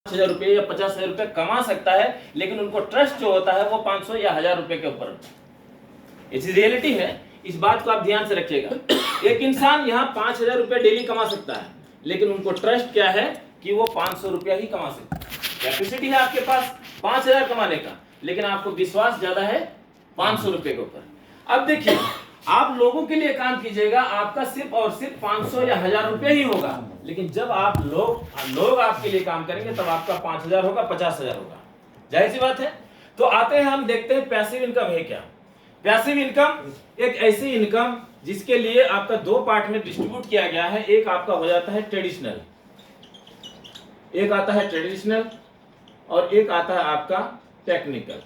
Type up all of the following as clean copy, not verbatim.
₹50,000 या ₹50,000 कमा सकता है, लेकिन उनको ट्रस्ट जो होता है वो 500 या ₹1000 के ऊपर। इट्स रियलिटी है, इस बात को आप ध्यान से रखिएगा। एक इंसान यहाँ ₹5,000 डेली कमा सकता है, लेकिन उनको ट्रस्ट क्या है कि वो ₹500 ही कमा सकता है। कैपेसिटी है आपके पास 5,000 कमाने का, लेकिन आपको विश्वास ज्यादा है ₹500 के ऊपर। अब देखिए, आप लोगों के लिए काम कीजिएगा, आपका सिर्फ और सिर्फ 500 या ₹1000 ही होगा, लेकिन जब आप लोग आपके लिए काम करेंगे तब आपका 5,000 होगा, 50,000 होगा। जाहिर सी बात है। तो आते हैं, हम देखते हैं पैसिव इनकम है क्या। पैसिव इनकम एक ऐसी इनकम जिसके लिए आपका दो पार्ट में डिस्ट्रीब्यूट किया गया है। एक आपका हो जाता है ट्रेडिशनल, एक आता है ट्रेडिशनल और एक आता है आपका टेक्निकल।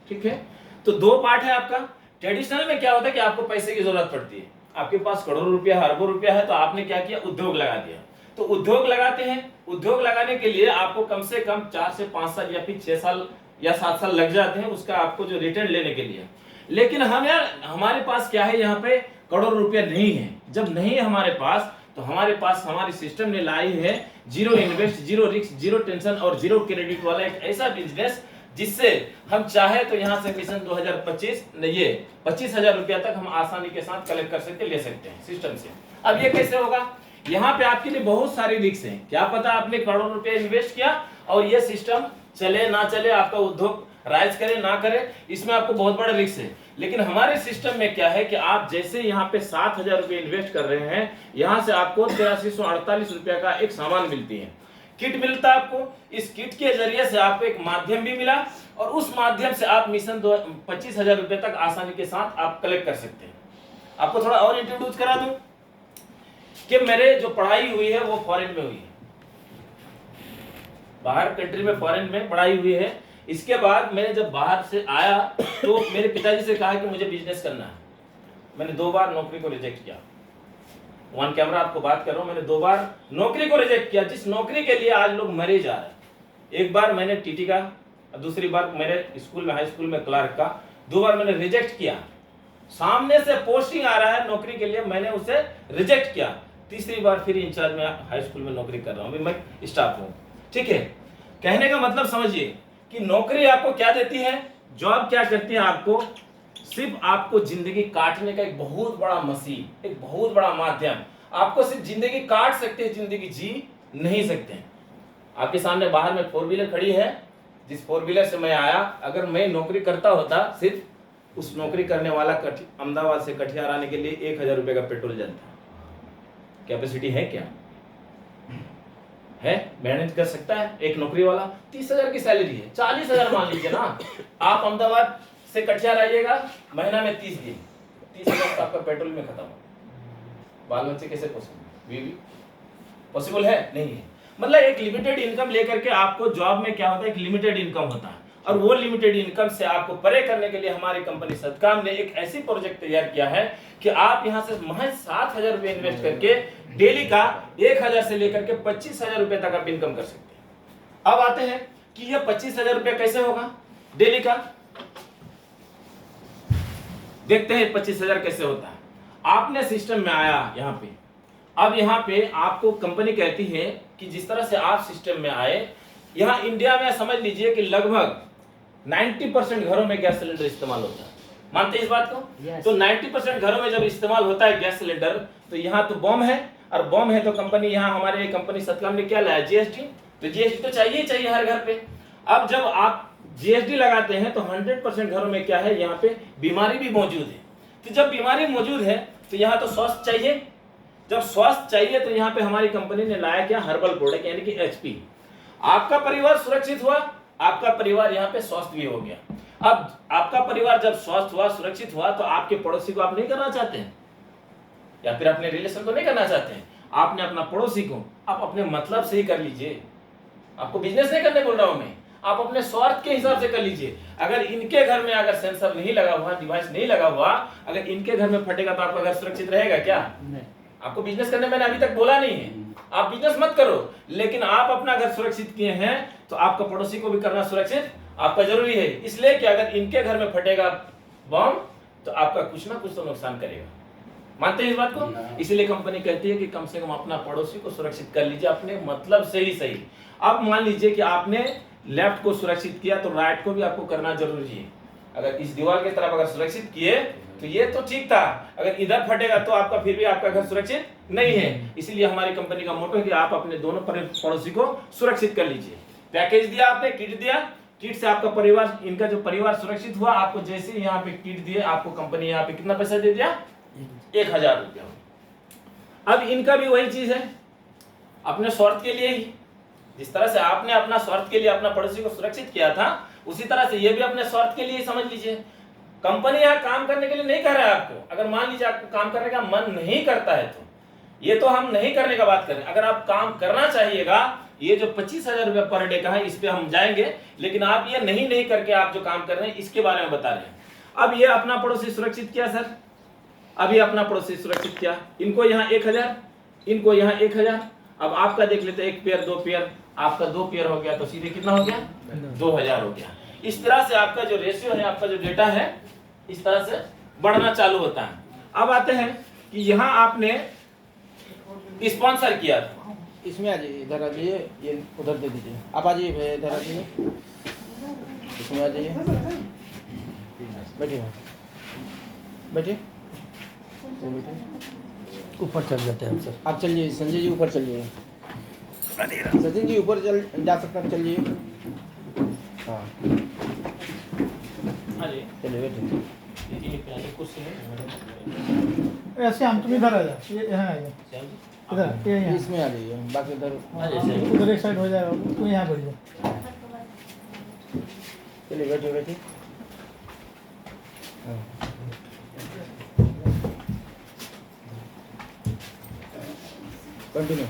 ठीक है, तो दो पार्ट है आपका। ट्रेडिशनल में क्या होता है कि आपको पैसे की जरूरत पड़ती है, आपके पास करोड़ों रुपया है, अरबों रुपया है, तो आपने क्या किया, उद्योग लगा दिया। तो उद्योग लगाते हैं, उद्योग लगाने के लिए आपको कम से कम 4 से 5 साल या फिर 6 साल या 7 साल लग जाते हैं उसका आपको जो रिटर्न लेने के लिए। लेकिन हम यार, हमारे पास क्या है, यहाँ पे करोड़ों रुपया नहीं है। जब नहीं है हमारे पास, तो हमारे पास हमारी सिस्टम ने लाई है zero invest, zero risk, zero tension और जीरो क्रेडिट वाला एक ऐसा बिजनेस जिससे हम चाहे तो यहाँ से मिशन 2025 ये 25,000 रुपया तक हम आसानी के साथ कलेक्ट कर सकते, ले सकते हैं सिस्टम से। अब ये कैसे होगा, यहाँ पे आपके लिए बहुत सारी रिस्क हैं। क्या पता आपने करोड़ों रुपया इन्वेस्ट किया और ये सिस्टम चले ना चले, आपका उद्योग राइज करे ना करे, इसमें आपको बहुत बड़ा रिस्क है। लेकिन हमारे सिस्टम में क्या है कि आप जैसे यहाँ पे 7,000 रुपये इन्वेस्ट कर रहे हैं, यहाँ से आपको 8348 रुपया का एक सामान मिलती है, किट मिलता है आपको। इस किट के जरिए से आपको एक माध्यम भी मिला और उस माध्यम से आप मिशन 25,000 रुपये तक आसानी के साथ आप कलेक्ट कर सकते हैं। आपको थोड़ा और इंट्रोड्यूस करा दूं कि मेरे जो पढ़ाई हुई है वो फॉरेन में हुई है, बाहर कंट्री में, फॉरेन में पढ़ाई हुई है। इसके बाद मैंने जब बाहर से आया तो मेरे पिताजी से कहा कि मुझे बिजनेस करना है। मैंने 2 बार नौकरी को रिजेक्ट किया, वन कैमरा आपको बात कर रहा हूं, मैंने 2 बार नौकरी को रिजेक्ट किया, जिस नौकरी के लिए आज लोग मरे जा रहे हैं। एक बार मैंने टीटी का, दूसरी बार मेरे स्कूल में, हाई स्कूल में क्लर्क का, 2 बार मैंने रिजेक्ट किया। सामने से पोस्टिंग आ रहा है नौकरी के लिए, मैंने उसे रिजेक्ट किया। तीसरी बार फिर इंचार्ज में हाई स्कूल में नौकरी कर रहा हूं, मैं स्टाफ हूं। ठीक है, कहने का मतलब समझिए कि नौकरी आपको क्या देती है, जॉब क्या करती है, आपको सिर्फ आपको जिंदगी काटने का एक बहुत बड़ा मशीन, एक बहुत बड़ा माध्यम। आपको सिर्फ जिंदगी काट सकते हैं, जिंदगी जी नहीं सकते हैं। आपके सामने बाहर में 4 व्हीलर खड़ी है, जिस 4 व्हीलर से मैं आया, अगर मैं नौकरी करता होता, सिर्फ उस नौकरी करने वाला अहमदाबाद से कटिहार आने के लिए 1,000 रुपए का पेट्रोल जलता। कैपेसिटी है क्या, है मैनेज कर सकता है एक नौकरी वाला? 30,000 की सैलरी है, 40,000 मान लीजिए ना, आप अहमदाबाद से कटिहार आइएगा, महीना में 30 दिन, 30,000 आपका पेट्रोल में खत्म हो। बाल बच्चे कैसे पॉसिबल है? नहीं है। मतलब एक लिमिटेड इनकम लेकर के आपको जॉब में क्या होता है, एक लिमिटेड इनकम होता है, और वो लिमिटेड इनकम से आपको परे करने के लिए हमारी कंपनी सदकाम ने एक ऐसी प्रोजेक्ट तैयार किया है कि आप यहां से महज 7,000 रुपए इन्वेस्ट करके डेली का 1,000 से लेकर के 25,000 रुपए तक आप इनकम कर सकते हैं। अब आते हैं कि यह 25,000 रुपए कैसे होगा डेली का, देखते हैं 25,000 कैसे होता है। आपने सिस्टम में आया यहाँ पे, अब यहाँ पे आपको कंपनी कहती है कि जिस तरह से आप सिस्टम में आए, यहाँ इंडिया में समझ लीजिए कि लगभग 90% घरों में गैस सिलेंडर इस्तेमाल होता है। मानते हैं इस बात को? yes. तो 90% घरों में जब इस्तेमाल होता है गैस सिलेंडर, तो यहाँ तो बम है, और बम है तो कंपनी, यहाँ हमारे कंपनी सदकाम ने क्या लाया, जीएसटी। तो जीएसटी तो चाहिए चाहिए हर घर पे। अब जब आप जीएसटी लगाते हैं तो 100% घरों में क्या है, यहाँ पे बीमारी भी मौजूद है। तो जब बीमारी मौजूद है तो यहाँ तो स्वास्थ्य चाहिए। जब स्वास्थ्य चाहिए तो यहाँ पे हमारी कंपनी ने लाया क्या, हर्बल प्रोडक्ट, यानी कि एचपी। आपका परिवार सुरक्षित हुआ, आपका परिवार यहाँ पे स्वस्थ भी हो गया। अब आपका परिवार जब स्वस्थ हुआ, सुरक्षित हुआ, तो आपके पड़ोसी को आप नहीं करना चाहते हैं, या फिर अपने रिलेशन को नहीं करना चाहते हैं, आपने अपना पड़ोसी को आप अपने मतलब से ही कर लीजिए। आपको बिजनेस नहीं करने बोल रहा हूं मैं, आप अपने स्वार्थ के हिसाब से कर लीजिए। अगर इनके घर में अगर सेंसर नहीं लगा हुआ, डिवाइस नहीं लगा हुआ, अगर इनके घर में फटेगा तो आपका घर सुरक्षित रहेगा क्या? नहीं। आपको बिजनेस करने मैंने अभी तक बोला नहीं है, आप बिजनेस मत करो, लेकिन आप अपना घर सुरक्षित किए हैं तो आपका पड़ोसी को भी करना सुरक्षित आपका जरूरी है। इसलिए कि अगर इनके घर में फटेगा बम तो आपका कुछ ना कुछ तो नुकसान करेगा। मानते हैं इस बात को? इसलिए कंपनी कहती है कि कम से कम अपना पड़ोसी को सुरक्षित कर लीजिए, अपने मतलब से ही सही। अब मान लीजिए कि आपने लेफ्ट को सुरक्षित किया तो राइट को भी आपको करना जरूरी है। अगर इस दीवार की तरफ अगर सुरक्षित किए तो ये तो ठीक था, अगर इधर फटेगा तो आपका फिर भी आपका घर सुरक्षित नहीं है। इसीलिए हमारी कंपनी का मोटो है कि आप अपने दोनों पड़ोसी को सुरक्षित कर लीजिए। पैकेज दिया आपने, किट दिया, किट से आपका परिवार, इनका जो परिवार सुरक्षित हुआ। आपको जैसे ही यहाँ पे किट दिए, आपको कंपनी यहाँ पे कितना पैसा दे दिया? 1000 रुपया। अब इनका भी वही चीज है, अपने स्वार्थ के लिए ही, जिस तरह से आपने अपना स्वार्थ के लिए अपना पड़ोसी को सुरक्षित किया था, उसी तरह से ये भी अपने स्वार्थ के लिए समझ लीजिए। कंपनी यहाँ काम करने के लिए नहीं कह रहा है आपको। अगर मान लीजिए आपको काम करने का मन नहीं करता है तो ये तो हम नहीं करने का बात कर रहे हैं। अगर आप काम करना चाहिएगा, ये जो 25,000 रुपया पर डे का है इस पे हम जाएंगे, लेकिन आप ये नहीं करके आप जो काम कर रहे हैं इसके बारे में बता रहे हैं। अब ये अपना पड़ोसी सुरक्षित किया सर, अभी अपना पड़ोसी सुरक्षित किया, इनको यहाँ 1000, इनको यहाँ 1000। अब आपका देख लेते, एक पेयर, दो पेयर, आपका 2 पेयर हो गया तो सीधे कितना हो गया? 2000 हो गया। इस तरह से आपका जो रेशियो है, आपका जो डेटा है, इस तरह से बढ़ना चालू होता है। अब आते हैं कि यहाँ आपने स्पॉन्सर किया था, इसमें आ जाइए, इधर आ जाइए, ये उधर दे दीजिए। आप आ जाइए भैया, इधर आ जाइए, इसमें आ जाइए, बैठिए बैठिए, ऊपर चल जाते हैं हम सर। आप चलिए संजय जी, ऊपर चलिए, सचिन जी ऊपर चल जा सकते हैं, चलिए। हाँ चलिए बैठिए। ऐसे हम तुम इधर आ जा, ये यहाँ आ जा, इधर ये यहाँ, इसमें आ जाइए, बाकी उधर उधर एक साइड हो जाएगा, तू यहाँ बैठ जा। चलिए बैठिए बैठिए। कंटिन्यू।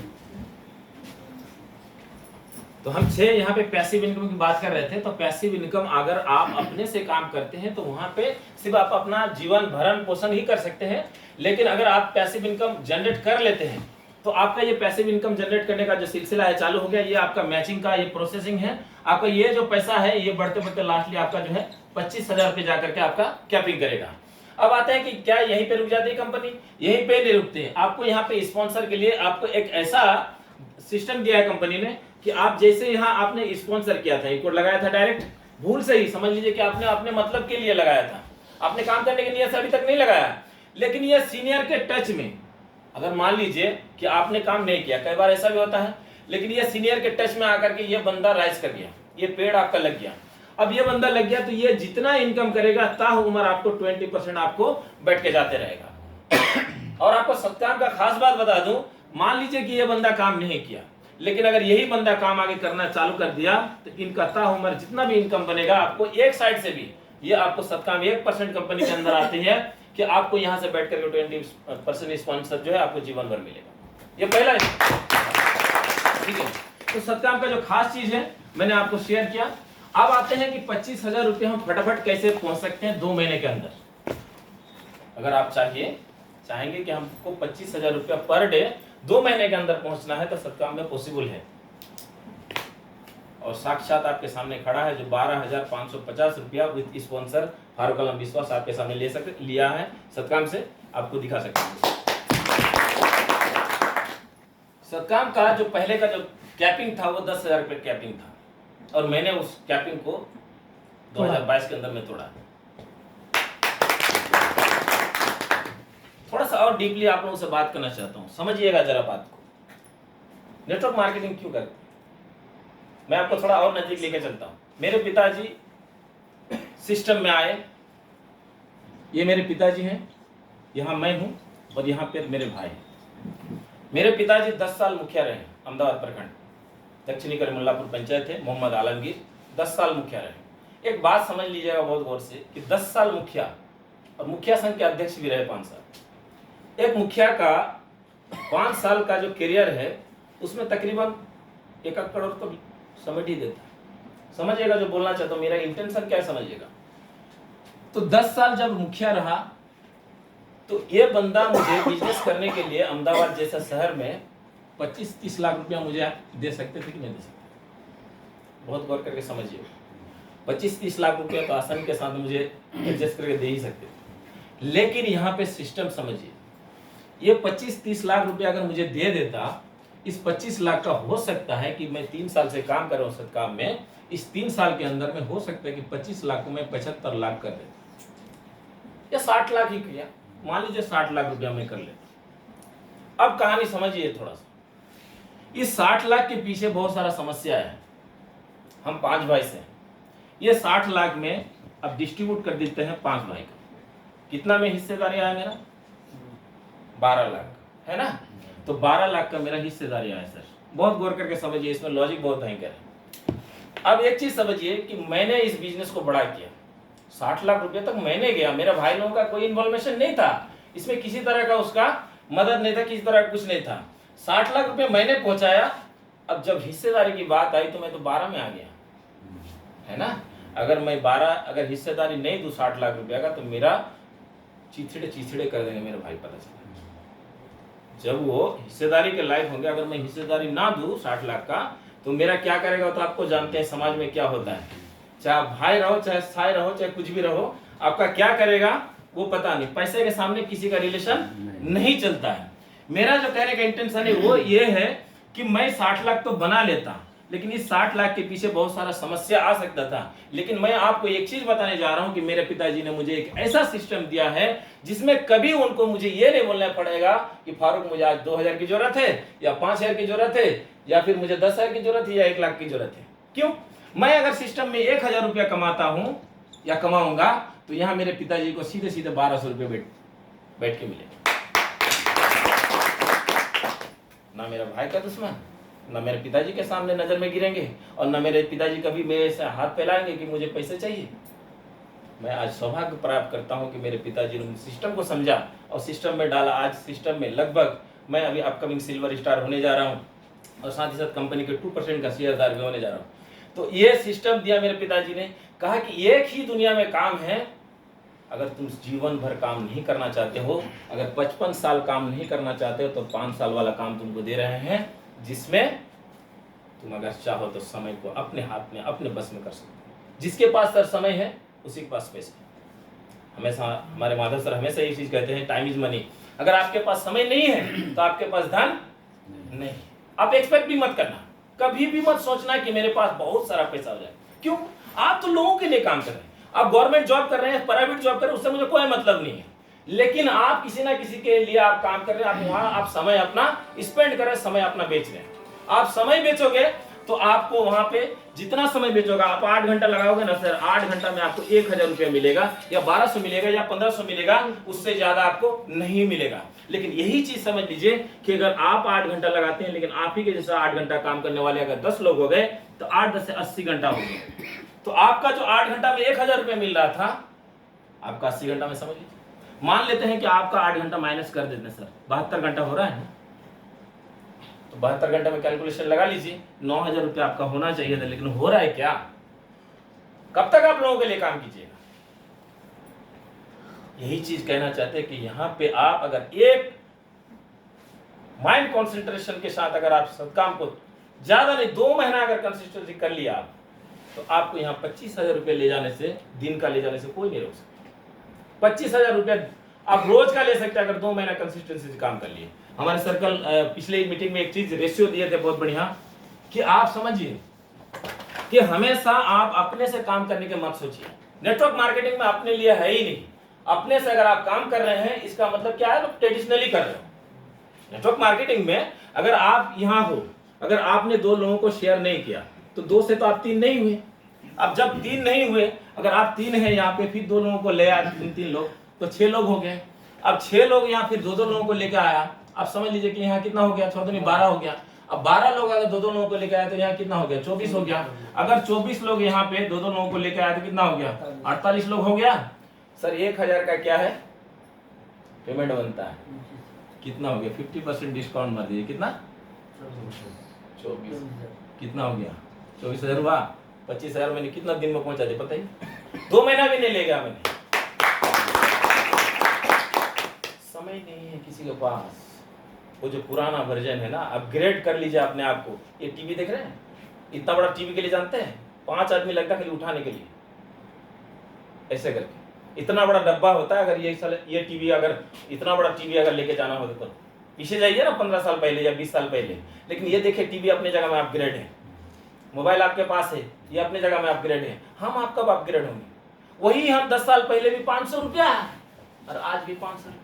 तो हम 6 यहाँ पे पैसिव इनकम की बात कर रहे थे। तो पैसिव इनकम अगर आप अपने से काम करते हैं तो वहां पे सिर्फ आप अपना जीवन भरण पोषण ही कर सकते हैं, लेकिन अगर आप पैसिव इनकम जनरेट कर लेते हैं तो आपका ये पैसिव इनकम जनरेट करने का जो सिलसिला है चालू हो गया। ये आपका मैचिंग का ये प्रोसेसिंग है। आपका ये जो पैसा है ये बढ़ते बढ़ते लास्टली आपका जो है 25,000 रुपये जाकर के आपका कैपिंग करेगा। अब आता है कि क्या यहीं पे रुक जाती है कंपनी? यहीं पे नहीं रुकते हैं। आपको यहाँ पे स्पॉन्सर के लिए आपको एक ऐसा सिस्टम दिया है कंपनी ने कि आप जैसे यहाँ आपने स्पॉन्सर किया था, एक लगाया था डायरेक्ट, भूल से ही समझ लीजिए कि आपने अपने मतलब के लिए लगाया था, आपने काम करने के लिए अभी तक नहीं लगाया। लेकिन ये सीनियर के टच में, अगर मान लीजिए कि आपने काम नहीं किया, कई बार ऐसा भी होता है, लेकिन ये सीनियर के टच में आकर के ये बंदा राइज कर गया, ये पेड़ आपका लग गया। अब ये बंदा लग गया तो ये जितना इनकम करेगा ताउम्र आपको 20% आपको बैठ के जाते रहेगा। और आपको सत्कार का खास बात बता दूं, मान लीजिए कि ये बंदा काम नहीं किया, लेकिन अगर यही बंदा काम आगे करना चालू कर दिया तो इनका ताउम्र जितना भी इनकम बनेगा, आपको एक साइड से भी ये आपको सत्कार 1% कंपनी के अंदर आती है कि आपको यहाँ से बैठ करके 20% स्पॉन्सर जो है आपको जीवन भर मिलेगा। ये पहला ठीक है। तो सत्याम का जो खास चीज है मैंने आपको शेयर किया। अब आते हैं कि 25,000 रुपये हम फटाफट कैसे पहुंच सकते हैं 2 महीने के अंदर। अगर आप चाहेंगे कि हमको 25,000 रुपया पर डे 2 महीने के अंदर पहुंचना है तो सत्याम में पॉसिबल है। और साक्षात आपके सामने खड़ा है जो 12,550 रुपया विद स्पॉन्सर फारूक आलम विश्वास आपके सामने लिया है सत्याम से, आपको दिखा सकते हैं। सत्याम का जो पहले का जो कैपिंग था वो 10,000 रुपये कैपिंग था, और मैंने उस कैपिंग को 2022 के अंदर में तोड़ा। थोड़ा सा और डीपली आप लोगों से बात करना चाहता हूं, समझिएगा जरा बात को। नेटवर्क मार्केटिंग क्यों करते हैं, मैं आपको थोड़ा और नजदीक लेके चलता हूं। मेरे पिताजी सिस्टम में आए, ये मेरे पिताजी हैं, यहाँ मैं हूं और यहाँ पे मेरे भाई हैं। मेरे पिताजी 10 साल मुखिया रहे अहमदाबाद प्रखंड, दक्षिणी करमुल्लापुर पंचायत है, मोहम्मद आलमगीर 10 साल मुखिया रहे। एक बात समझ लीजिएगा बहुत गौर से कि 10 साल मुखिया और मुखिया संघ के अध्यक्ष भी रहे 5 साल। एक मुखिया का 5 साल का जो करियर है उसमें तकरीबन 1 करोड़ तो समेट ही देता है। समझिएगा जो बोलना चाहता हूँ, मेरा इंटेंशन क्या है समझिएगा। तो 10 साल जब मुखिया रहा तो ये बंदा मुझे बिजनेस करने के लिए अहमदाबाद जैसा शहर में 25-30 लाख रुपया मुझे दे सकते थे कि नहीं दे सकते? बहुत गौर करके समझिए। 25-30 लाख रुपया तो आसानी के साथ मुझे एडजस्ट करके दे ही सकते थे, लेकिन यहाँ पे सिस्टम समझिए। ये 25-30 लाख रुपया अगर मुझे दे देता इस 25 लाख का हो सकता है कि मैं 3 साल से काम कर रहा हूँ सत्काम में, इस 3 साल के अंदर में हो सकता है कि 25 लाख को मैं 75 लाख कर देता, या 60 लाख ही किया, मान लीजिए 60 लाख रुपया मैं कर लेता। अब कहानी समझिए थोड़ा सा, इस 60 लाख के पीछे बहुत सारा समस्या है। हम 5 भाई से, ये 60 लाख में अब डिस्ट्रीब्यूट कर देते हैं 5 भाई को, कितना में हिस्सेदारी आया मेरा? 12 लाख, है ना? तो 12 लाख का मेरा हिस्सेदारी आया सर। बहुत गौर करके समझिए, इसमें लॉजिक बहुत भयंकर है। अब एक चीज समझिए कि मैंने इस बिजनेस को बड़ा किया, 60 लाख रुपए तक मैंने गया, मेरा भाई लोगों का कोई इन्वॉल्वेशन नहीं था इसमें, किसी तरह का उसका मदद नहीं था, किसी तरह का कुछ नहीं था। 60 लाख रुपए मैंने पहुंचाया। अब जब हिस्सेदारी की बात आई तो मैं तो 12 में आ गया, है ना? अगर मैं 12 अगर हिस्सेदारी नहीं दूं 60 लाख रुपया का, तो मेरा चिथड़े कर देंगे मेरे भाई, पता चला। जब वो हिस्सेदारी के लायक होंगे, अगर मैं हिस्सेदारी ना दूं 60 लाख का, तो मेरा क्या करेगा? तो आपको जानते हैं समाज में क्या होता है, चाहे आप भाई रहो, चाहे साई रहो, चाहे कुछ भी रहो, आपका क्या करेगा वो पता नहीं। पैसे के सामने किसी का रिलेशन नहीं चलता है। मेरा जो कहने का इंटेंशन है वो ये है कि मैं 60 लाख तो बना लेता, लेकिन इस 60 लाख के पीछे बहुत सारा समस्या आ सकता था। लेकिन मैं आपको एक चीज बताने जा रहा हूं कि मेरे पिताजी ने मुझे एक ऐसा सिस्टम दिया है जिसमें कभी उनको मुझे ये नहीं बोलना पड़ेगा कि फारूक मुझे आज 2000 की जरूरत है, या 5000 की जरूरत है, या फिर मुझे 10,000 की जरूरत है, या 1 लाख की जरूरत है। क्यों? मैं अगर सिस्टम में 1000 रुपया कमाता हूं या कमाऊंगा, तो यहाँ मेरे पिताजी को सीधे सीधे 1200 रुपये बैठ के मिलेगा। ना मेरा भाई का दुश्मन, ना मेरे पिताजी के सामने नजर में गिरेंगे, और ना मेरे पिताजी कभी मेरे से हाथ फैलाएंगे कि मुझे पैसे चाहिए। मैं आज सौभाग्य प्राप्त करता हूं कि मेरे पिताजी ने सिस्टम को समझा और सिस्टम में डाला। आज सिस्टम में लगभग मैं अभी अपकमिंग सिल्वर स्टार होने जा रहा हूं, और साथ ही साथ कंपनी के 2% का शेयरदार भी होने जा रहा हूं। तो ये सिस्टम दिया मेरे पिताजी ने, कहा कि एक ही दुनिया में काम है, अगर तुम जीवन भर काम नहीं करना चाहते हो, अगर 55 साल काम नहीं करना चाहते हो, तो 5 साल वाला काम तुमको दे रहे हैं, जिसमें तुम अगर चाहो तो समय को अपने हाथ में, अपने बस में कर सकते हो। जिसके पास सर समय है उसी के पास पैसे है। हमेशा हमारे माधव सर हमेशा ये चीज कहते हैं, टाइम इज मनी। अगर आपके पास समय नहीं है तो आपके पास धन नहीं। आप एक्सपेक्ट भी मत करना, कभी भी मत सोचना कि मेरे पास बहुत सारा पैसा हो जाए। क्यों? आप तो लोगों के लिए काम कर रहे हैं, आप गवर्नमेंट जॉब कर रहे हैं, प्राइवेट जॉब कर रहे हैं, उससे मुझे कोई मतलब नहीं है। लेकिन आप किसी ना किसी के लिए आप काम कर रहे हैं, आप वहां आप समय अपना स्पेंड कर रहे हैं, समय अपना बेच रहे हैं। आप समय बेचोगे तो आपको वहां पे जितना समय बेचोगे, आप 8 घंटा लगाओगे ना सर, 8 घंटा में आपको 1000 रुपया मिलेगा, या 1200 मिलेगा, या 1500 मिलेगा, उससे ज्यादा आपको नहीं मिलेगा। लेकिन यही चीज समझ लीजिए कि अगर आप 8 घंटा लगाते हैं, लेकिन आप ही के जैसा 8 घंटा काम करने वाले अगर 10 लोग हो गए, तो 8 10 से 80 घंटा हो गए। तो आपका जो 8 घंटा में 1000 रुपया मिल रहा था, आपका 80 घंटा में समझ लीजिए। मान लेते हैं कि आपका 8 घंटा माइनस कर देते हैं सर, 72 घंटा हो रहा है ना, तो 72 घंटे में कैलकुलेशन लगा लीजिए, 9000 रुपया आपका होना चाहिए था, लेकिन हो रहा है क्या? कब तक आप लोगों के लिए काम कीजिएगा? यही चीज कहना चाहते हैं कि यहां पे आप अगर एक माइंड कंसंट्रेशन के साथ अगर आप सब काम को ज्यादा नहीं 2 महीना अगर कंसिस्टेंसी कर लिया आप, तो आपको यहाँ 25,000 रुपये ले जाने से, दिन का ले जाने से कोई नहीं रोक सकता। 25,000 रुपया आप रोज का ले सकते हैं अगर 2 महीना कंसिस्टेंसी से काम कर लिए। हमारे सर्कल पिछले मीटिंग में एक चीज रेशियो दिए थे बहुत बढ़िया, कि आप समझिए कि हमेशा आप अपने से काम करने के मत सोचिए। नेटवर्क मार्केटिंग में अपने लिए है ही नहीं। अपने से अगर आप काम कर रहे हैं, इसका मतलब क्या है? ट्रेडिशनली कर रहे हो। नेटवर्क मार्केटिंग में अगर आप यहाँ हो, अगर आपने 2 लोगों को शेयर नहीं किया, तो 2 से तो आप 3 नहीं हुए। अब जब 3 नहीं हुए, अगर आप 3 हैं यहाँ पे, फिर 2 लोगों को ले आए, 3 लोग, तो 6 लोग हो गए। अब 6 लोग यहाँ फिर 2 लोगों को लेकर आया, आप समझ लीजिए कि यहाँ कितना हो गया? 14 में 12 हो गया। अब 12 लोग अगर 2 लोगों को लेकर आए तो यहाँ कितना हो गया? 24 हो गया। अगर 24 लोग यहाँ पे 2 लोगों को लेकर आए तो कितना हो गया? 48 लोग हो गया। सर 1000 का क्या है पेमेंट बनता है? कितना हो गया? 50% डिस्काउंट मार दीजिए, कितना? 24 कितना हो गया? 24,000 हुआ। 25,000 मैंने कितना दिन में पहुंचा दिया पता ही? 2 महीना भी नहीं ले गया मैंने। समय नहीं है किसी के पास। वो जो पुराना वर्जन है ना, अपग्रेड कर लीजिए अपने आप को। ये टीवी देख रहे हैं, इतना बड़ा टीवी के लिए जानते हैं 5 आदमी लगता है खाली उठाने के लिए, ऐसे करके। इतना बड़ा डब्बा होता है। अगर ये टीवी अगर इतना बड़ा टीवी अगर लेके जाना होता तो पीछे जाइए ना 15 साल पहले या 20 साल पहले। लेकिन ये देखिए टीवी अपने जगह में अपग्रेड है, मोबाइल आपके पास है, ये अपने जगह में अपग्रेड है। हम आप कब अपग्रेड होंगे? वही हम 10 साल पहले भी 500 रुपया और आज भी 500 रुपया।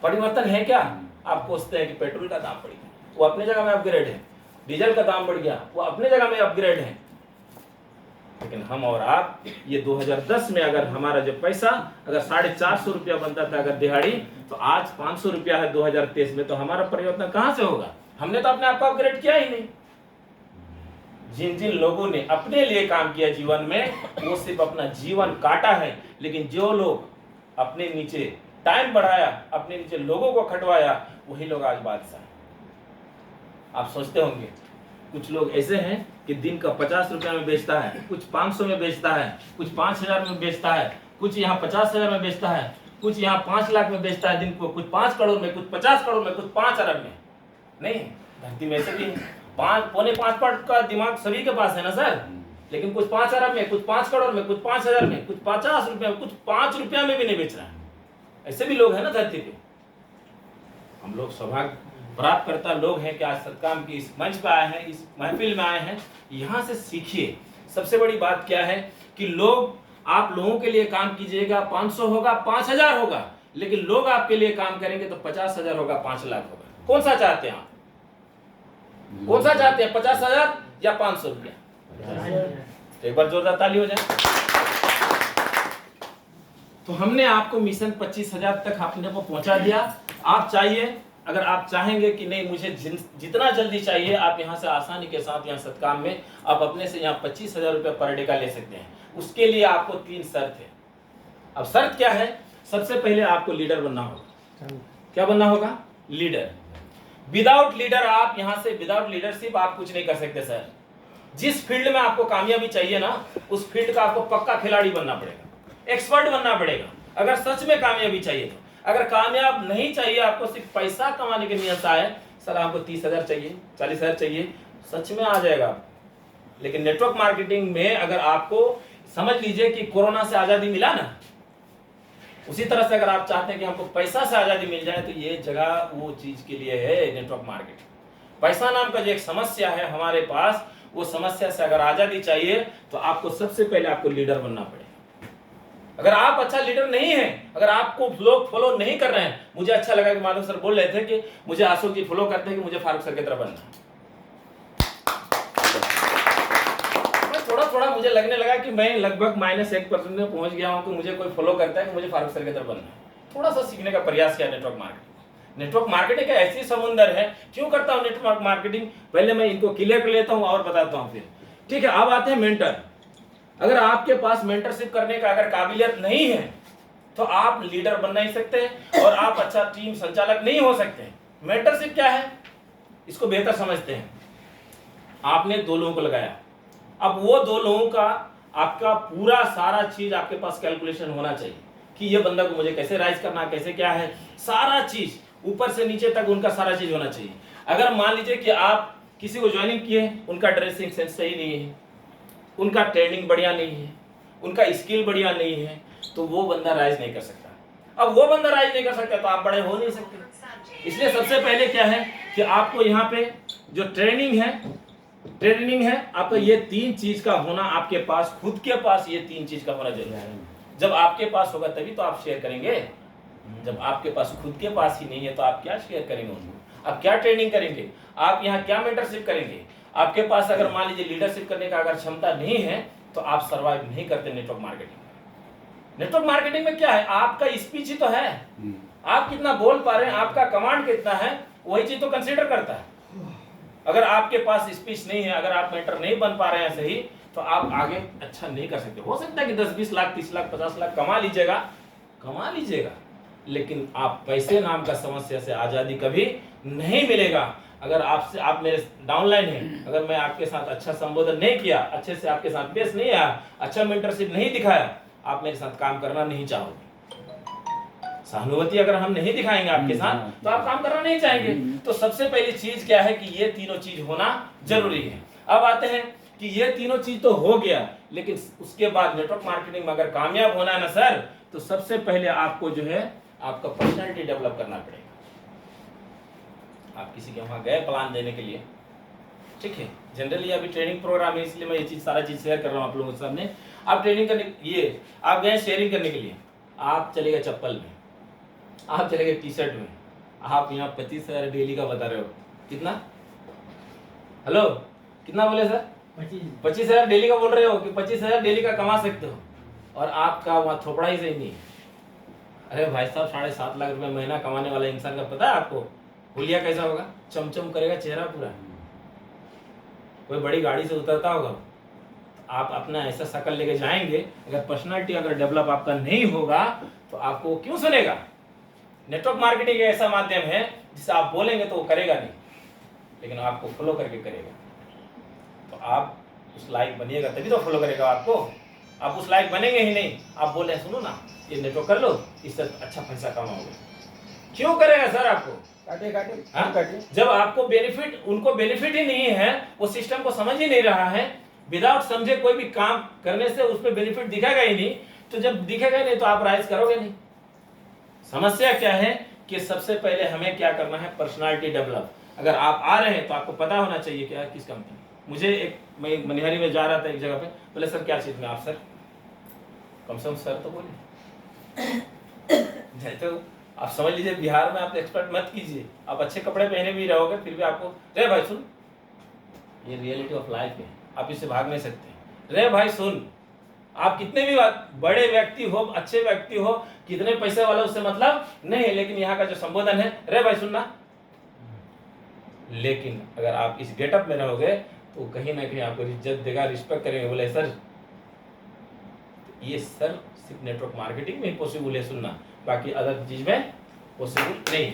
परिवर्तन है क्या? आप पूछते हैं कि पेट्रोल का दाम बढ़ गया, वो अपने जगह में अपग्रेड है। डीजल का दाम बढ़ गया, वो अपने जगह में अपग्रेड है। लेकिन हम और आप, ये 2010 में अगर हमारा जो पैसा अगर 450 रुपया बनता था अगर दिहाड़ी, तो आज 500 रुपया है 2023 में, तो हमारा परिवर्तन कहां से होगा? हमने तो अपने आप को अपग्रेड किया ही नहीं। जिन जिन लोगों ने अपने लिए काम किया जीवन में, वो सिर्फ अपना जीवन काटा है। लेकिन जो लोग अपने नीचे टाइम बढ़ाया, अपने नीचे लोगों को खटवाया, वही लोग आज बादशाह हैं। आप सोचते होंगे कुछ लोग ऐसे हैं कि दिन का 50 रुपया में बेचता है, कुछ 500 में बेचता है, कुछ 5000 में बेचता है, कुछ यहाँ 50,000 में बेचता है, कुछ यहाँ 5 लाख में बेचता है दिन को, कुछ 5 करोड़ में, कुछ 50 करोड़ में, कुछ 5 अरब में। नहीं, धरती में ऐसे भी 5.5 का दिमाग सभी के पास है ना सर। लेकिन कुछ 5 अरब में, कुछ 5 करोड़ में, कुछ 5,000 में, कुछ 50 रुपया में, कुछ 5 रुपया में भी नहीं बेच रहा है। ऐसे भी लोग हैं ना धरती पे। हम लोग सौभाग्य प्राप्त करता लोग हैं कि आज सत्काम की इस मंच पे आए हैं, इस महफिल में आए हैं। यहाँ से सीखिए। सबसे बड़ी बात क्या है कि लोग, आप लोगों के लिए काम कीजिएगा, 500 होगा, 5,000 होगा, लेकिन लोग आपके लिए काम करेंगे तो 50,000 होगा, 5 लाख होगा। कौन सा चाहते हैं आप? कौन सा चाहते हैं, 50,000 या 500 रुपया? एक बार जोरदार ताली हो जाए। तो हमने आपको मिशन 25,000 तक आपने को पहुंचा दिया। आप चाहिए, अगर आप चाहेंगे कि नहीं मुझे जितना जल्दी चाहिए, आप यहाँ से आसानी के साथ यहाँ सत्काम में आप अपने से यहाँ 25,000 रुपये पर डे का ले सकते हैं। उसके लिए आपको 3 शर्त है। अब शर्त क्या है? सबसे पहले आपको लीडर बनना होगा। क्या बनना होगा? लीडर। विदाउट लीडर आप यहाँ से, विदाउट लीडरशिप आप कुछ नहीं कर सकते सर। जिस फील्ड में आपको कामयाबी चाहिए ना, उस फील्ड का आपको पक्का खिलाड़ी बनना पड़ेगा, एक्सपर्ट बनना पड़ेगा, अगर सच में कामयाबी चाहिए तो। अगर कामयाब नहीं चाहिए, आपको सिर्फ पैसा कमाने की नियत आए, सर हमको 30,000 चाहिए, 40,000 चाहिए, सच में आ जाएगा। लेकिन नेटवर्क मार्केटिंग में अगर आपको, समझ लीजिए कि कोरोना से आजादी मिला ना, उसी तरह से अगर आप चाहते हैं कि हमको पैसा से आजादी मिल जाए, तो ये जगह वो चीज के लिए है नेटवर्क मार्केटिंग। पैसा नाम का जो एक समस्या है हमारे पास, वो समस्या से अगर आजादी चाहिए तो आपको सबसे पहले आपको लीडर बनना पड़ेगा। अगर आप अच्छा लीडर नहीं है, अगर आपको लोग फॉलो नहीं कर रहे हैं, मुझे अच्छा लगा कि माधव सर बोल रहे थे कि मुझे अशोक जी फॉलो करते हैं कि मुझे फारूक सर की तरह बनना है। थोड़ा थोड़ा मुझे लगने लगा कि मैं लगभग -1% में पहुंच गया हूं कि मुझे कोई फॉलो करता है कि मुझे फारूक सर की तरह बनना है। थोड़ा सा सीखने का प्रयास किया नेटवर्क मार्केटिंग। नेटवर्क मार्केटिंग का ऐसी समुंदर है। क्यों करता हूं नेटवर्क मार्केटिंग? पहले मैं इनको क्लियर कर लेता हूं और बताता हूं फिर। ठीक है, अब आते हैं मेंटर। अगर आपके पास मेंटरशिप करने का अगर काबिलियत नहीं है, तो आप लीडर बन नहीं सकते और आप अच्छा टीम संचालक नहीं हो सकते। मेंटरशिप क्या है, इसको बेहतर समझते हैं। आपने 2 लोगों को लगाया, अब वो 2 लोगों का आपका पूरा सारा चीज आपके पास कैलकुलेशन होना चाहिए कि ये बंदा को मुझे कैसे राइज करना है, कैसे क्या है, सारा चीज ऊपर से नीचे तक उनका सारा चीज होना चाहिए। अगर मान लीजिए कि आप किसी को ज्वाइनिंग किए, उनका ड्रेसिंग सेंस सही नहीं है, उनका ट्रेनिंग बढ़िया नहीं है, उनका स्किल बढ़िया नहीं है, तो वो बंदा राइज नहीं कर सकता। अब वो बंदा राइज नहीं कर सकता तो आप बड़े हो नहीं सकते। इसलिए सबसे पहले क्या है कि आपको यहाँ पे जो ट्रेनिंग है आपका, ये 3 चीज का होना आपके पास, खुद के पास ये 3 चीज का होना जरूरी है। जब आपके पास होगा तभी तो आप शेयर करेंगे। जब आपके पास खुद के पास ही नहीं है तो आप क्या शेयर करेंगे उनको? आप क्या ट्रेनिंग करेंगे? आप यहाँ क्या मेंटरशिप करेंगे? आपके पास अगर मान लीजिए लीडरशिप करने का अगर क्षमता नहीं है, तो आप सर्वाइव नहीं करते नेटवर्क मार्केटिंग। नेटवर्क मार्केटिंग में क्या है, आपका स्पीच ही तो है, आप कितना बोल पा रहे हैं, आपका कमांड कितना है, वही चीज तो कंसीडर करता है। अगर आपके पास स्पीच नहीं है, अगर आप मेंटर नहीं बन पा रहे हैं सही, तो आप आगे अच्छा नहीं कर सकते। हो सकता है कि 10-20 लाख, 30 लाख, 50 लाख कमा लीजिएगा, लेकिन आप पैसे नाम का समस्या से आजादी कभी नहीं मिलेगा। अगर आपसे, आप मेरे डाउनलाइन हैं, अगर मैं आपके साथ अच्छा संबोधन नहीं किया, अच्छे से आपके साथ पेश नहीं आया, अच्छा मेंटरशिप नहीं दिखाया, आप मेरे साथ काम करना नहीं चाहोगे। सहानुभूति अगर हम नहीं दिखाएंगे आपके साथ, तो आप काम करना नहीं चाहेंगे। तो सबसे पहली चीज क्या है कि ये तीनों चीज होना जरूरी है। अब आते हैं कि ये तीनों चीज तो हो गया, लेकिन उसके बाद नेटवर्क मार्केटिंग में अगर कामयाब होना है ना सर, तो सबसे पहले आपको जो है आपका पर्सनालिटी डेवलप करना पड़ेगा। आप किसी के वहाँ गए प्लान देने के लिए, ठीक है, जनरली अभी ट्रेनिंग प्रोग्राम है इसलिए मैं ये चीज़ सारा चीज़ शेयर कर रहा हूँ आप लोगों के सामने। आप ट्रेनिंग करने ये आप गए शेयरिंग करने के लिए, आप चले गए चप्पल में, आप चले गए टी शर्ट में, आप यहाँ 25,000 डेली का बता रहे हो। कितना? हेलो, कितना बोले सर? 25,000 डेली का बोल रहे हो कि 25,000 डेली का कमा सकते हो, और आपका वहाँ थोपड़ा ही सही नहीं है। अरे भाई साहब, 7.5 लाख रुपए महीना कमाने वाला इंसान का पता है आपको हुलिया कैसा होगा? चमचम करेगा चेहरा पूरा, कोई बड़ी गाड़ी से उतरता होगा। आप अपना ऐसा शक्ल लेके जाएंगे, अगर पर्सनालिटी अगर डेवलप आपका नहीं होगा तो आपको क्यों सुनेगा? नेटवर्क मार्केटिंग ऐसा माध्यम है जिसे आप बोलेंगे तो वो करेगा नहीं, लेकिन आपको फॉलो करके करेगा। तो आप उस लायक बनिएगा तभी तो फॉलो करेगा आपको। आप उस लायक बनेंगे ही नहीं, आप बोले सुनो ना ये नेटवर्क कर लो, इससे अच्छा पैसा कमाओगे, क्यों करेगा सर आपको? काटे। जब आपको बेनिफिट, उनको बेनिफिट ही नहीं है, वो सिस्टम को समझ ही नहीं रहा है, विदाउट समझे कोई भी काम करने से उस पर बेनिफिट दिखेगा ही नहीं, तो जब दिखेगा नहीं तो आप राइज करोगे नहीं। समस्या क्या है कि सबसे पहले हमें क्या करना है? Personality develop. अगर आप आ रहे हैं तो आपको पता होना चाहिए क्या किस कंपनी। मुझे मैं मनिहारी में जा रहा था एक जगह पे, बोले सर क्या चीज में आप? सर कम से कम सर तो बोले। तो आप समझ लीजिए बिहार में आप एक्सपर्ट मत कीजिए, आप अच्छे कपड़े पहने भी रहोगे फिर भी आपको, रे भाई सुन, ये रियलिटी ऑफ लाइफ है, आप इससे भाग नहीं सकते। रे भाई सुन, आप कितने भी बड़े व्यक्ति हो, अच्छे व्यक्ति हो, कितने पैसे वाले, उससे मतलब नहीं है, लेकिन यहाँ का जो संबोधन है, रे भाई सुनना। लेकिन अगर आप इस गेटअप में रहोगे तो कहीं ना कहीं आपको इज्जत देगा, रिस्पेक्ट करेंगे। बोले सर, ये सर सिर्फ नेटवर्क मार्केटिंग में ही पॉसिबल है सुनना, बाकी अदर चीज में पॉसिबल नहीं है।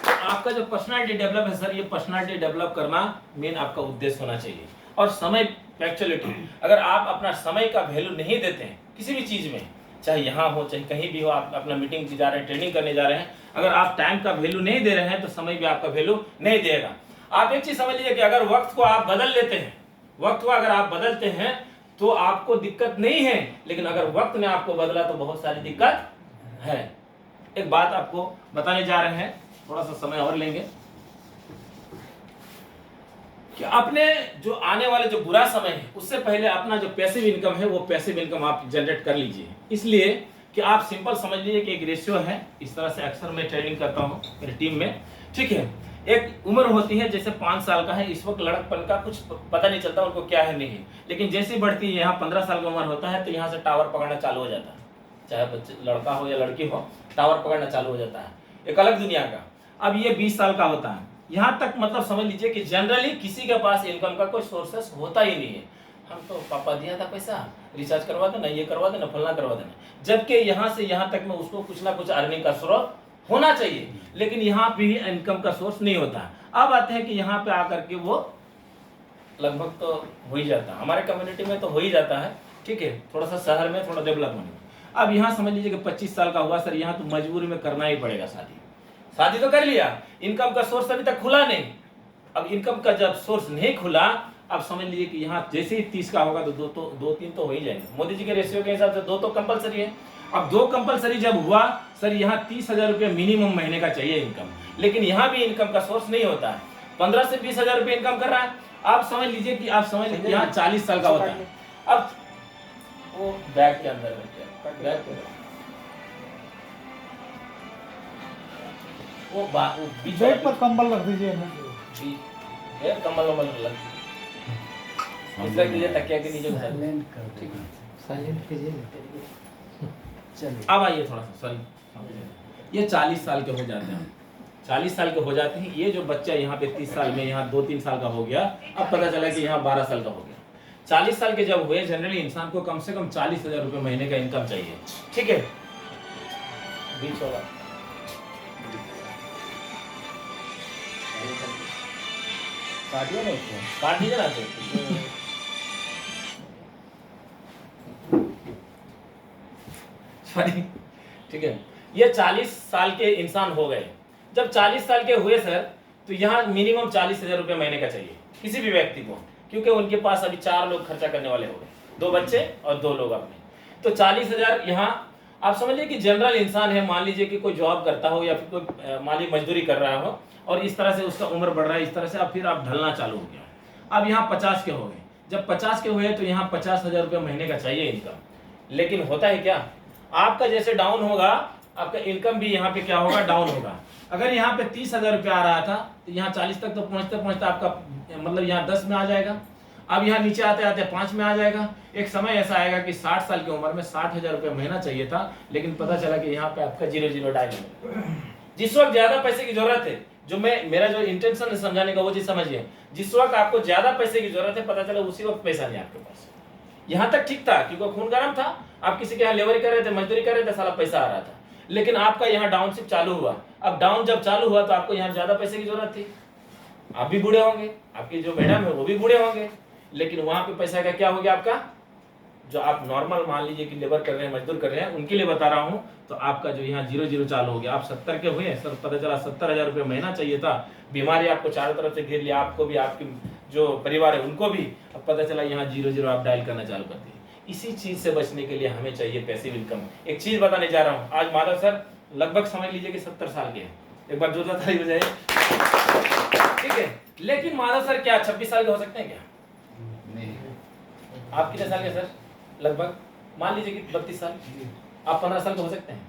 तो आपका जो पर्सनालिटी डेवलप है सर, ये पर्सनालिटी डेवलप करना मेन आपका उद्देश्य होना चाहिए। और समय पंक्चुअलिटी, अगर आप अपना समय का वैल्यू नहीं देते हैं किसी भी चीज में, चाहे यहाँ हो चाहे कहीं भी हो, आप अपना मीटिंग जा रहे हैं, ट्रेनिंग करने जा रहे हैं, अगर आप टाइम का वैल्यू नहीं दे रहे हैं तो समय भी आपका वैल्यू नहीं देगा। आप एक चीज समझ लीजिए कि अगर वक्त को आप बदल लेते हैं, वक्त को अगर आप बदलते हैं तो आपको दिक्कत नहीं है, लेकिन अगर वक्त ने आपको बदला तो बहुत सारी दिक्कत है। एक बात आपको बताने जा रहे हैं, थोड़ा सा समय और लेंगे, कि अपने जो आने वाले जो बुरा समय है उससे पहले अपना जो पैसिव इनकम है वो पैसिव इनकम आप जनरेट कर लीजिए। इसलिए कि आप सिंपल समझ लीजिए कि एक रेशियो है, इस तरह से अक्सर मैं ट्रेनिंग करता हूँ मेरी टीम में, ठीक है। एक उम्र होती है, जैसे 5 साल का है, इस वक्त लड़कपन का कुछ पता नहीं चलता उनको क्या है नहीं है, लेकिन जैसी बढ़ती है यहाँ 15 साल का उम्र होता है तो यहाँ से टावर पकड़ना चालू हो जाता है, चाहे बच्चे लड़का हो या लड़की हो, टावर पकड़ना चालू हो जाता है, एक अलग दुनिया का। अब ये 20 साल का होता है, यहाँ तक मतलब समझ लीजिए कि जनरली किसी के पास इनकम का कोई सोर्सेस होता ही नहीं है। हम तो पापा दिया था पैसा, रिचार्ज करवा देना, ये करवा देना, फलना करवा देना, जबकि यहाँ से यहाँ तक में उसको कुछ ना कुछ अर्निंग का स्रोत होना चाहिए, लेकिन यहाँ पे भी इनकम का सोर्स नहीं होता। अब आते हैं कि यहाँ पे आकर के वो लगभग तो हो ही जाता है, हमारे कम्युनिटी में तो हो ही जाता है, ठीक है, थोड़ा सा शहर में थोड़ा डेवलपमेंट में। अब यहाँ समझ लीजिए कि 25 साल का हुआ सर, यहाँ तो मजबूरी में करना ही पड़ेगा शादी। शादी तो कर लिया, इनकम का सोर्स अभी तक खुला नहीं। अब इनकम का जब सोर्स नहीं खुला, अब समझ लीजिए कि यहाँ जैसे ही 30 का होगा तो 2-3 तो हो ही जाएंगे। मोदी जी के रेशियो के हिसाब से 2 तो कंपलसरी है। अब 2 कंपलसरी जब हुआ सर, यहाँ 30,000 रुपये मिनिमम महीने का चाहिए इनकम, लेकिन यहाँ भी इनकम का सोर्स नहीं होता है। 15 से 20,000 रुपये इनकम कर रहा है। आप समझ लीजिए कि आप समझ लीजिए यहाँ 40 साल का होता है। अब वो बैग के अंदर बैग के वो बेड पर कंबल रख दीजिए ना, कंबल लग इसका कीजिए, तकिया के नीचे साइलेंट कीजिए। चलिए अब आइए थोड़ा सा, सॉरी, ये 40 साल के हो जाते हैं, 40 साल के हो जाते हैं। ये जो बच्चा यहाँ पे 30 साल में यहाँ 2-3 साल का हो गया, अब पता चला कि यहाँ 12 साल का हो गया। 40 साल के जब हुए, जनरली इंसान को कम से कम 40,000 रुपये महीने का इनकम चाहिए, ठीक है। बीच होगा काटिए ना, उसको काट दीजिए ना सॉरी, ठीक है। ये 40 साल के इंसान हो गए। जब 40 साल के हुए सर, तो यहाँ मिनिमम 40,000 रुपये महीने का चाहिए किसी भी व्यक्ति को, क्योंकि उनके पास अभी 4 लोग खर्चा करने वाले हो गए, 2 बच्चे और 2 लोग अपने, तो 40,000 यहाँ। आप समझिए कि जनरल इंसान है, मान लीजिए कि कोई जॉब करता हो या फिर कोई मान लीजिए मजदूरी कर रहा हो और इस तरह से उसका उम्र बढ़ रहा है, इस तरह से अब फिर आप ढलना चालू हो गया। अब यहाँ 50 के हो गए, जब 50 के हुए तो यहाँ 50,000 रुपये महीने का चाहिए इनकम। लेकिन होता है क्या, आपका जैसे डाउन होगा आपका इनकम भी यहाँ पे क्या होगा, डाउन होगा। अगर यहाँ पे 30,000 रुपये आ रहा था तो यहाँ 40 तक तो पहुँचते पहुँचते आपका मतलब यहाँ 10 में आ जाएगा। अब यहाँ नीचे आते आते 5 में आ जाएगा। एक समय ऐसा आएगा कि 60 साल की उम्र में 60,000 रुपये महीना चाहिए था, लेकिन पता चला कि यहाँ पे आपका 0 डायल। जिस वक्त ज्यादा पैसे की जरूरत है, जो मेरा जो इंटेंशन है समझाने का वो चीज समझिए, जिस वक्त आपको ज्यादा पैसे की जरूरत है पता चला उसी वक्त पैसा नहीं आपके पास। यहाँ तक ठीक था क्योंकि खून गर्म था, आप किसी के यहाँ लेबरी कर रहे थे, मजदूरी कर रहे थे, साला पैसा आ रहा था। लेकिन आपका यहाँ डाउनशिप चालू हुआ। अब डाउन जब चालू हुआ तो आपको यहाँ ज्यादा पैसे की जरूरत थी, आप भी बूढ़े होंगे, आपके जो मैडम है वो भी बूढ़े होंगे, लेकिन वहां पे पैसा का क्या हो गया, आपका जो आप नॉर्मल मान लीजिए कि लेबर कर रहे हैं, मजदूर कर रहे हैं, उनके लिए बता रहा हूं, तो आपका जो यहाँ 0 चालू हो गया। आप 70 के हुए, सर पता चला 70,000 रुपये महीना चाहिए था, बीमारी आपको चारों तरफ से घेर लिया, आपको भी, आपके जो परिवार है उनको भी। अब पता चला यहाँ 0 आप डायल करना चालू कर दिए। इसी चीज से बचने के लिए हमें चाहिए पैसिव इनकम। एक चीज बताने जा रहा हूँ, आज माधव सर लगभग समझ लीजिए कि 70 साल के हैं, एक बार जोरदार ताली बजाइए, ठीक है। लेकिन माधव सर क्या 26 साल के हो सकते हैं क्या? आप कितने साल के सर? लगभग मान लीजिए कि 32 साल। आप 15 साल के हो सकते हैं?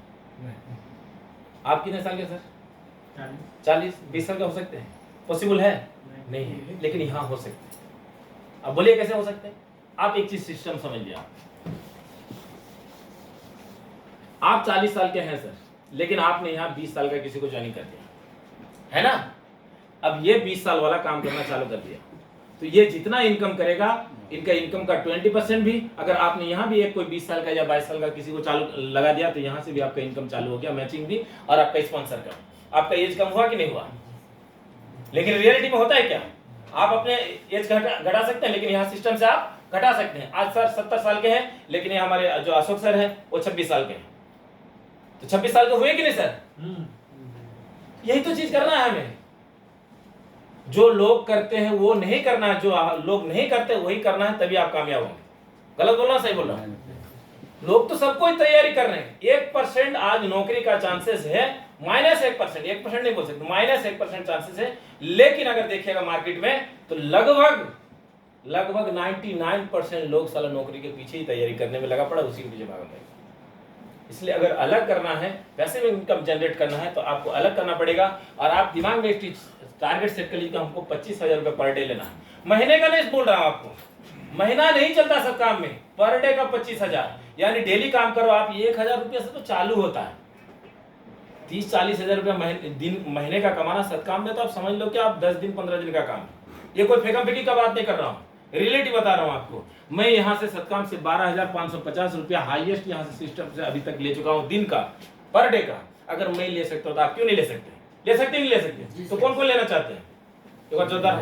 आप कितने साल के सर? 40, 20 साल के हो सकते हैं? पॉसिबल है? नहीं है, लेकिन यहाँ हो सकते हैं। अब बोलिए कैसे हो सकते हैं? आप एक चीज सिस्टम समझिए। आप 40 साल के हैं सर, लेकिन आपने यहाँ 20 साल का किसी को ज्वाइन कर दिया है ना। अब ये 20 साल वाला काम करना चालू कर दिया, तो ये जितना इनकम करेगा, इनका इनकम का 20% भी, अगर आपने यहाँ भी एक कोई 20 साल का या 22 साल का किसी को चालू लगा दिया, तो यहाँ से भी आपका इनकम चालू हो गया, मैचिंग भी, और आपका स्पॉन्सर का। आपका एज कम हुआ कि नहीं हुआ? लेकिन रियलिटी में होता है क्या, आप अपने एज घटा सकते हैं, लेकिन यहाँ सिस्टम से आप घटा सकते हैं। आज सर 70 साल के हैं, लेकिन ये हमारे जो अशोक सर है वो 26 साल के हैं, तो 26 साल के हुए कि नहीं सर? यही तो चीज करना है हमें। जो लोग करते हैं वो नहीं करना है, जो लोग नहीं करते वही करना है, तभी आप कामयाब होंगे। गलत बोलना सही बोल रहा हूं? लोग तो सबको ही तैयारी कर रहे हैं। 1% आज नौकरी का चांसेस है, -1%, 1% नहीं बोल सकते, -1% चांसेस है। लेकिन अगर देखिएगा मार्केट में तो लगभग 99% लोग साला नौकरी के पीछे ही तैयारी करने में लगा पड़ा, उसी के पीछे भाग रहे हैं। इसलिए अगर अलग करना है, पैसे में इनकम जनरेट करना है, तो आपको अलग करना पड़ेगा। और आप दिमाग में एक टारगेट सेट कर लीजिए, हमको 25,000 रुपये पर डे लेना है। महीने का नहीं बोल रहा हूं आपको, महीना नहीं चलता सब काम में, पर डे का 25,000, यानी डेली काम करो आप। 1,000 रुपये से तो चालू होता है। 30-40,000 रुपये महीने का कमाना सत्काम में, तो आप समझ लो कि आप 10 दिन 15 दिन का काम। ये कोई फेंका फेंकी का बात नहीं कर रहा हूँ, रियलिटी बता रहा हूँ आपको। मैं यहाँ से सत्काम से 12,550 रुपया हाईएस्ट यहाँ से सिस्टम से अभी तक ले चुका हूँ दिन का, पर डे का। अगर मैं ले सकता हूँ तो आप क्यों नहीं ले सकते? ले सकते नहीं ले सकते? तो कौन कौन लेना चाहते हैं? एक बार जोरदार